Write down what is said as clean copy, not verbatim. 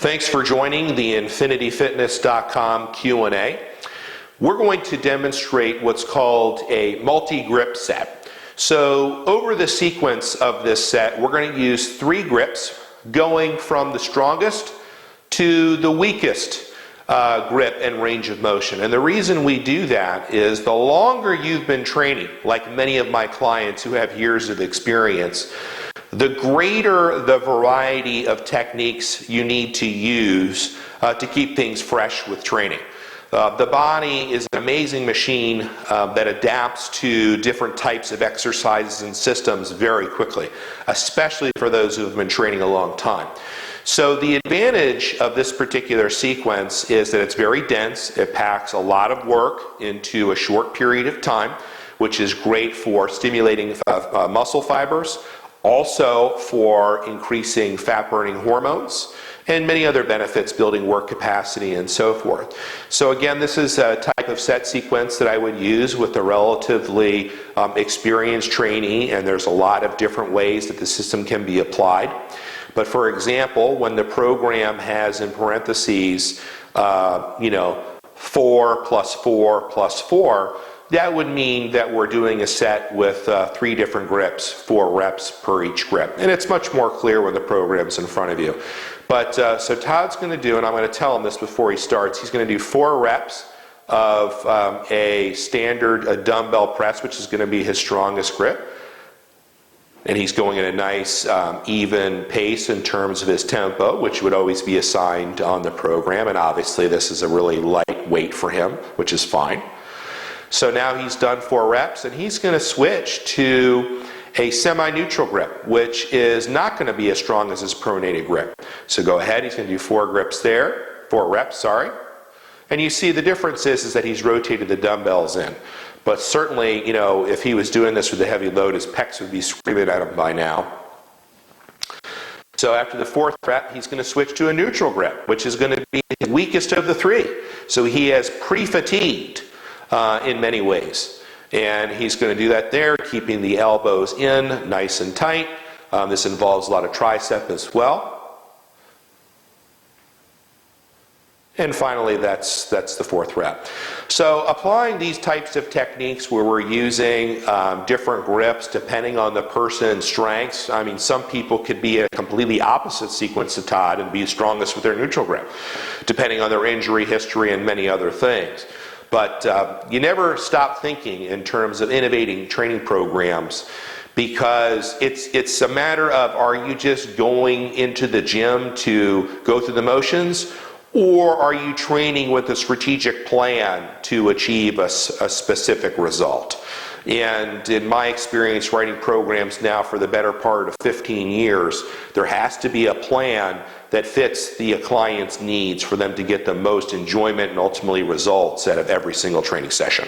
Thanks for joining the InfinityFitness.com Q&A. We're going to demonstrate what's called a multi-grip set. So over the sequence of this set, we're going to use 3 grips going from the strongest to the weakest grip and range of motion. And the reason we do that is the longer you've been training, like many of my clients who have years of experience, the greater the variety of techniques you need to use to keep things fresh with training. The body is an amazing machine that adapts to different types of exercises and systems very quickly, especially for those who have been training a long time. So the advantage of this particular sequence is that it's very dense. It packs a lot of work into a short period of time, which is great for stimulating muscle fibers, also for increasing fat-burning hormones, and many other benefits, building work capacity and so forth. So again, this is a type of set sequence that I would use with a relatively experienced trainee, and there's a lot of different ways that the system can be applied. But for example, when the program has in parentheses, 4 plus 4 plus 4, that would mean that we're doing a set with 3 different grips, 4 reps per each grip. And it's much more clear when the program's in front of you. But so Todd's going to do, and I'm going to tell him this before he starts, he's going to do 4 reps of a standard dumbbell press, which is going to be his strongest grip. And he's going at a nice even pace in terms of his tempo, which would always be assigned on the program. And obviously this is a really light weight for him, which is fine. So now he's done 4 reps, and he's going to switch to a semi-neutral grip, which is not going to be as strong as his pronated grip. So go ahead, he's going to do 4 reps, and you see the difference is that he's rotated the dumbbells in. But certainly, if he was doing this with a heavy load, his pecs would be screaming at him by now. So after the 4th rep, he's going to switch to a neutral grip, which is going to be the weakest of the 3. So he has pre-fatigued in many ways. And he's going to do that there, keeping the elbows in nice and tight. This involves a lot of tricep as well. And finally, that's the 4th rep. So applying these types of techniques where we're using different grips depending on the person's strengths. I mean, some people could be a completely opposite sequence to Todd and be strongest with their neutral grip, depending on their injury history and many other things. But you never stop thinking in terms of innovating training programs, because it's a matter of, are you just going into the gym to go through the motions, or are you training with a strategic plan to achieve a specific result? And in my experience writing programs now for the better part of 15 years, there has to be a plan that fits the client's needs for them to get the most enjoyment and ultimately results out of every single training session.